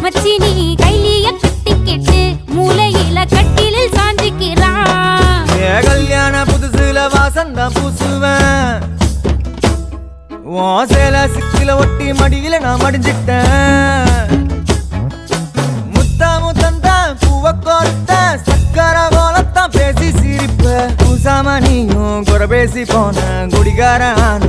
மச்சினி கைலிய கட்டிக்கிட்டு மூலையில கட்டிலில் சாஞ்சிக்கிறான். கல்யாண புதுசுல வாசந்தான் பூசுவேன், சேல சிக்கில ஒட்டி மடியில நான் மடிஞ்சிட்டேன். முத்தாமு தந்த பூவ கோர்த்த சக்கர போலத்தான் பேசி சிரிப்ப, பூசாம நீயும் குறை பேசி போன குடிகாரான